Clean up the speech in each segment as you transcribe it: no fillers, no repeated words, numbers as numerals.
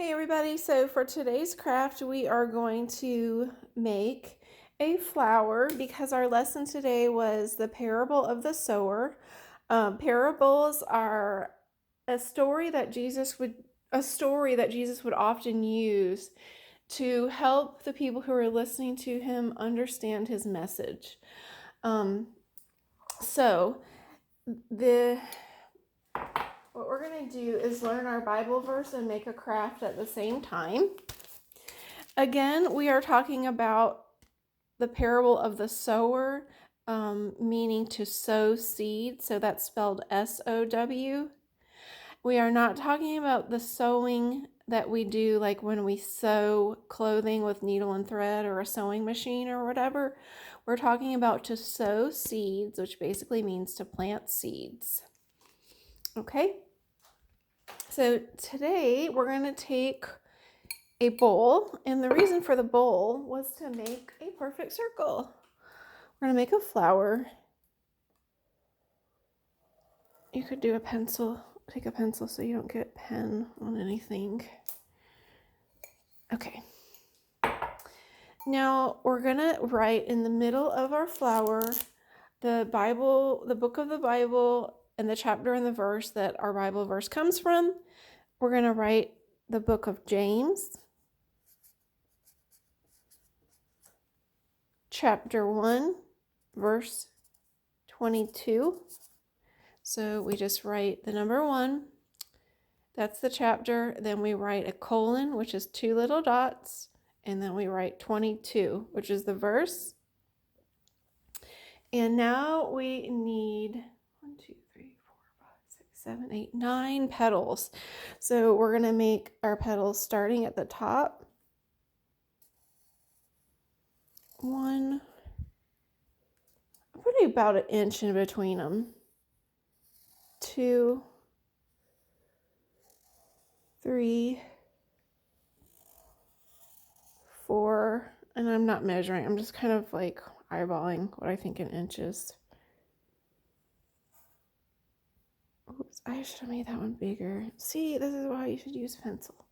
Hey everybody, so for today's craft we are going to make a flower because our lesson today was the parable of the sower. Parables are a story that Jesus would often use to help the people who are listening to him understand his message. So what we're going to do is learn our Bible verse and make a craft at the same time. Again, we are talking about the parable of the sower, meaning to sow seed. So that's spelled S-O-W. We are not talking about the sewing that we do like when we sew clothing with needle and thread or a sewing machine or whatever. We're talking about to sow seeds, which basically means to plant seeds. Okay? So today we're going to take a bowl, and the reason for the bowl was to make a perfect circle. We're going to make a flower. You could do a pencil, take a pencil so you don't get pen on anything. Okay. Now we're going to write in the middle of our flower the Bible, the book of the Bible, and the chapter and the verse that our Bible verse comes from. We're going to write the book of James, chapter 1, verse 22. So we just write the number 1. That's the chapter. Then we write a colon, which is 2 little dots. And then we write 22, which is the verse. And now we need 1, 2, 3, 4, 5, 6, 7, 8, 9 petals. So we're going to make our petals starting at the top. 1. I'm putting about an inch in between them. 2, 3, 4, and I'm not measuring. I'm just kind of like eyeballing what I think in inches. Oops, I should have made that one bigger. See, this is why you should use pencil.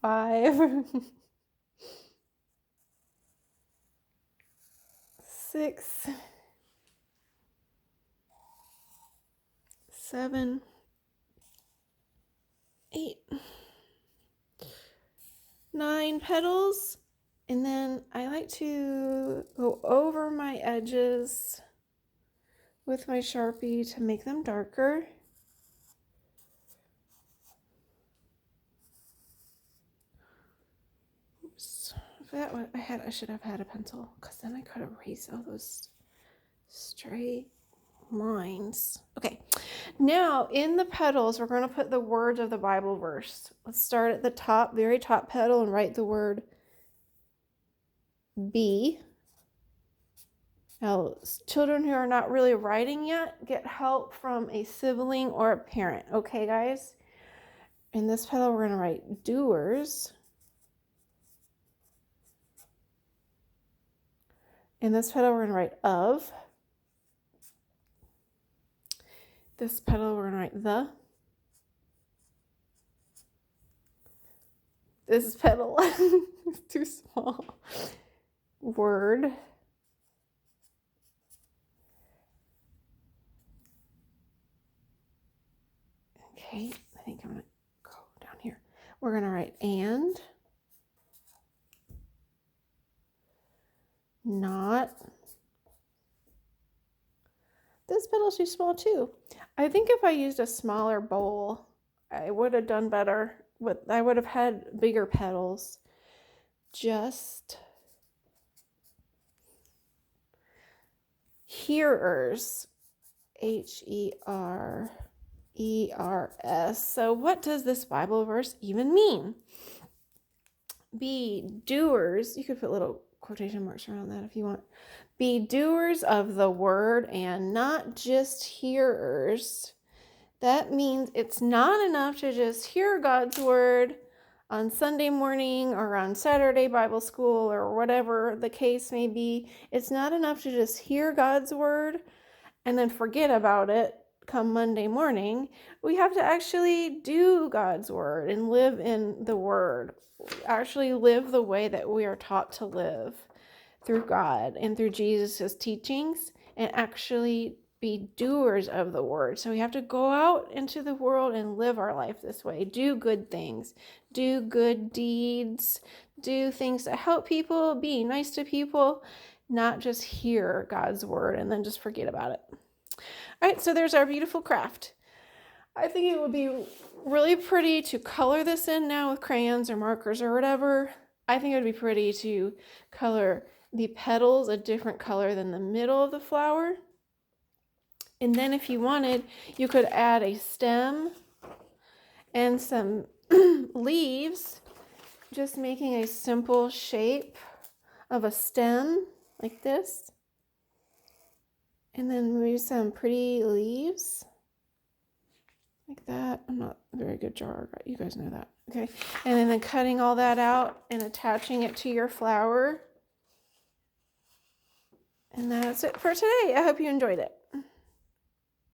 5, 6, 7, 8, 9 petals. And then I like to go over my edges with my Sharpie to make them darker. Oops. I should have had a pencil, because then I could erase all those straight lines. Okay, now in the petals, we're going to put the words of the Bible verse. Let's start at the top, very top petal, and write the word be. Now, children who are not really writing yet, get help from a sibling or a parent. Okay, guys? In this petal, we're going to write doers. In this petal, we're going to write of. This petal, we're going to write the. This petal is too small. Word. Okay, I think I'm going to go down here. We're going to write and. Not. This petal's too small too. I think if I used a smaller bowl, I would have done better. I would have had bigger petals. Just hearers. H-E-R-E-R-S. So what does this Bible verse even mean? Be doers. You could put little quotation marks around that if you want. Be doers of the word and not just hearers. That means it's not enough to just hear God's word on Sunday morning or on Saturday Bible school or whatever the case may be. It's not enough to just hear God's word and then forget about it, come Monday morning, we have to actually do God's word and live in the word. Actually live the way that we are taught to live through God and through Jesus' teachings, and actually be doers of the word. So we have to go out into the world and live our life this way. Do good things, do good deeds, do things that help people, be nice to people, not just hear God's word and then just forget about it. All right, so there's our beautiful craft. I think it would be really pretty to color this in now with crayons or markers or whatever. I think it would be pretty to color the petals a different color than the middle of the flower. And then if you wanted, you could add a stem and some leaves, just making a simple shape of a stem like this. And then maybe some pretty leaves like that. I'm not a very good drawer, you guys know that. Okay, and then cutting all that out and attaching it to your flower. And that's it for today. I hope you enjoyed it.